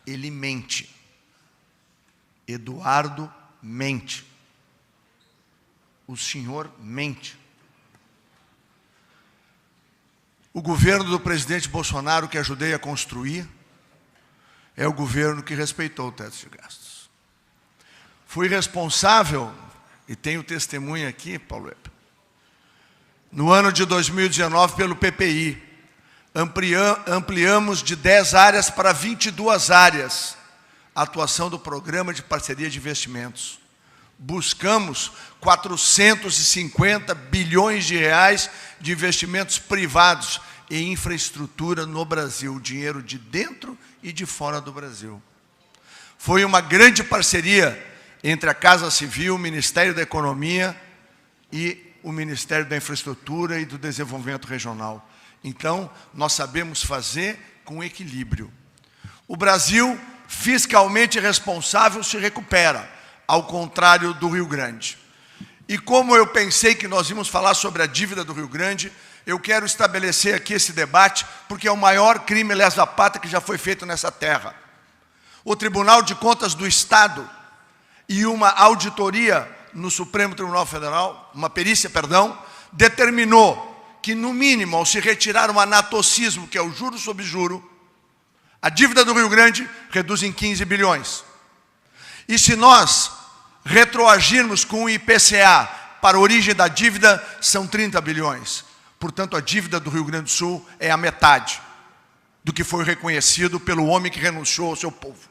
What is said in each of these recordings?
ele mente. Eduardo mente. O senhor mente. O governo do presidente Bolsonaro, que ajudei a construir, é o governo que respeitou o teto de gastos. Fui responsável, e tenho testemunha aqui, Paulo Weber, no ano de 2019 pelo PPI. Ampliamos de 10 áreas para 22 áreas a atuação do Programa de Parceria de Investimentos. Buscamos 450 bilhões de reais de investimentos privados em infraestrutura no Brasil, dinheiro de dentro e de fora do Brasil. Foi uma grande parceria entre a Casa Civil, o Ministério da Economia e o Ministério da Infraestrutura e do Desenvolvimento Regional. Então, nós sabemos fazer com equilíbrio. O Brasil, fiscalmente responsável, se recupera, ao contrário do Rio Grande. E como eu pensei que nós íamos falar sobre a dívida do Rio Grande, eu quero estabelecer aqui esse debate, porque é o maior crime lesa pátria que já foi feito nessa terra. O Tribunal de Contas do Estado e uma auditoria no Supremo Tribunal Federal, uma perícia, perdão, determinou que, no mínimo, ao se retirar um anatocismo, que é o juro sobre juro, a dívida do Rio Grande reduz em 15 bilhões. E se nós retroagirmos com o IPCA para a origem da dívida, são 30 bilhões. Portanto, a dívida do Rio Grande do Sul é a metade do que foi reconhecido pelo homem que renunciou ao seu povo.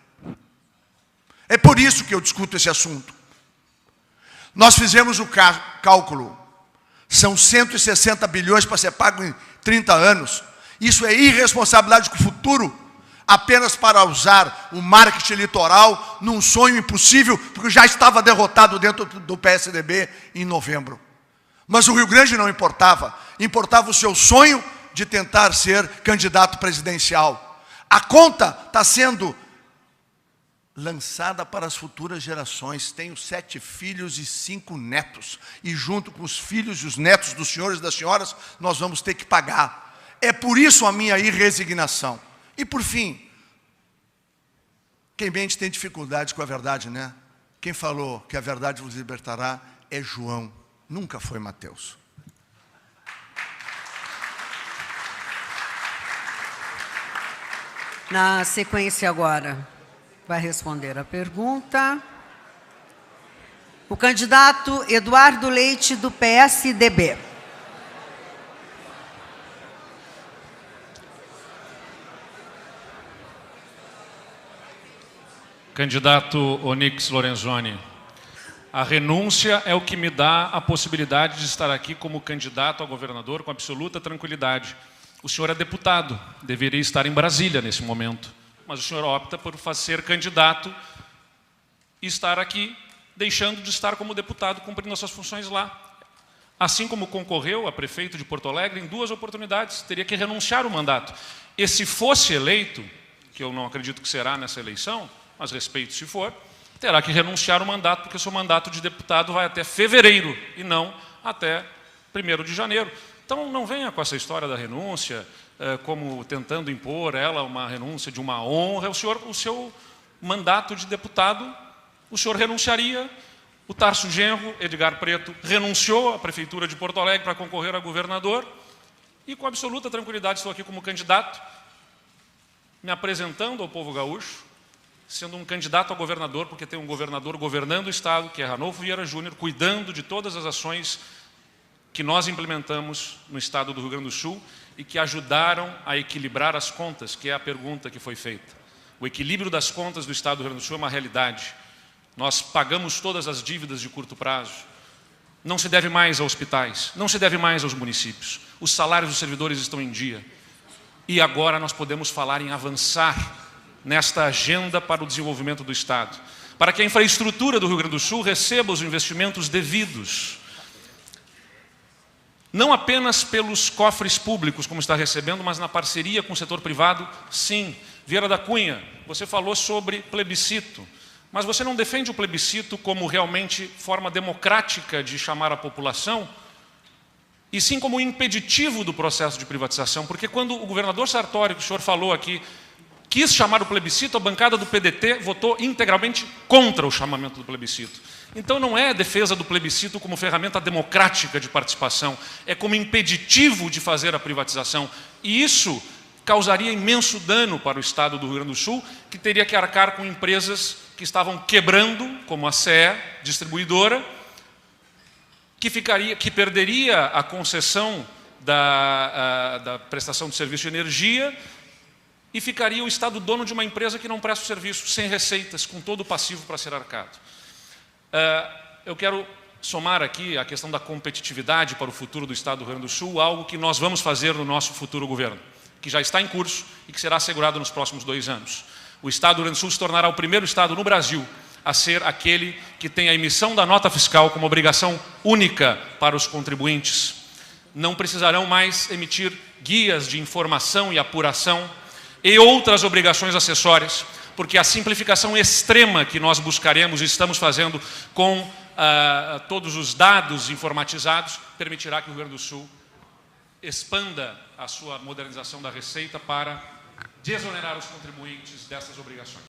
É por isso que eu discuto esse assunto. Nós fizemos o cálculo. São 160 bilhões para ser pago em 30 anos. Isso é irresponsabilidade com o futuro, apenas para usar o marketing litoral num sonho impossível, porque já estava derrotado dentro do PSDB em novembro. Mas o Rio Grande não importava. Importava o seu sonho de tentar ser candidato presidencial. A conta está sendo lançada para as futuras gerações. Tenho 7 filhos e 5 netos. E junto com os filhos e os netos dos senhores e das senhoras, nós vamos ter que pagar. É por isso a minha irresignação. E por fim, quem mente tem dificuldade com a verdade, né? Quem falou que a verdade vos libertará é João, nunca foi Mateus. Na sequência agora, vai responder a pergunta o candidato Eduardo Leite, do PSDB. Candidato Onyx Lorenzoni, a renúncia é o que me dá a possibilidade de estar aqui como candidato a governador com absoluta tranquilidade. O senhor é deputado, deveria estar em Brasília nesse momento, mas o senhor opta por ser candidato e estar aqui, deixando de estar como deputado, cumprindo as suas funções lá. Assim como concorreu a prefeito de Porto Alegre em 2 oportunidades, teria que renunciar o mandato. E se fosse eleito, que eu não acredito que será nessa eleição, mas respeito se for, terá que renunciar o mandato, porque o seu mandato de deputado vai até fevereiro e não até 1º de janeiro. Então não venha com essa história da renúncia, como tentando impor ela uma renúncia de uma honra. O seu mandato de deputado, o senhor renunciaria. O Tarso Genro, Edgar Preto, renunciou à Prefeitura de Porto Alegre para concorrer a governador e com absoluta tranquilidade estou aqui como candidato, me apresentando ao povo gaúcho, sendo um candidato a governador, porque tem um governador governando o Estado, que é Ranolfo Vieira Júnior, cuidando de todas as ações que nós implementamos no Estado do Rio Grande do Sul e que ajudaram a equilibrar as contas, que é a pergunta que foi feita. O equilíbrio das contas do Estado do Rio Grande do Sul é uma realidade. Nós pagamos todas as dívidas de curto prazo. Não se deve mais a hospitais, não se deve mais aos municípios. Os salários dos servidores estão em dia. E agora nós podemos falar em avançar nesta agenda para o desenvolvimento do Estado, para que a infraestrutura do Rio Grande do Sul receba os investimentos devidos, não apenas pelos cofres públicos, como está recebendo, mas na parceria com o setor privado, sim. Vieira da Cunha, você falou sobre plebiscito, mas você não defende o plebiscito como realmente forma democrática de chamar a população, e sim como impeditivo do processo de privatização, porque quando o governador Sartori, que o senhor falou aqui, quis chamar o plebiscito, a bancada do PDT votou integralmente contra o chamamento do plebiscito. Então não é defesa do plebiscito como ferramenta democrática de participação, é como impeditivo de fazer a privatização. E isso causaria imenso dano para o Estado do Rio Grande do Sul, que teria que arcar com empresas que estavam quebrando, como a CE, distribuidora, que perderia a concessão da prestação de serviço de energia e ficaria o Estado dono de uma empresa que não presta o serviço, sem receitas, com todo o passivo para ser arcado. Eu quero somar aqui a questão da competitividade para o futuro do Estado do Rio Grande do Sul, algo que nós vamos fazer no nosso futuro governo, que já está em curso e que será assegurado nos próximos 2 anos. O Estado do Rio Grande do Sul se tornará o primeiro Estado no Brasil a ser aquele que tem a emissão da nota fiscal como obrigação única para os contribuintes. Não precisarão mais emitir guias de informação e apuração e outras obrigações acessórias, porque a simplificação extrema que nós buscaremos e estamos fazendo com todos os dados informatizados permitirá que o Rio Grande do Sul expanda a sua modernização da Receita para desonerar os contribuintes dessas obrigações.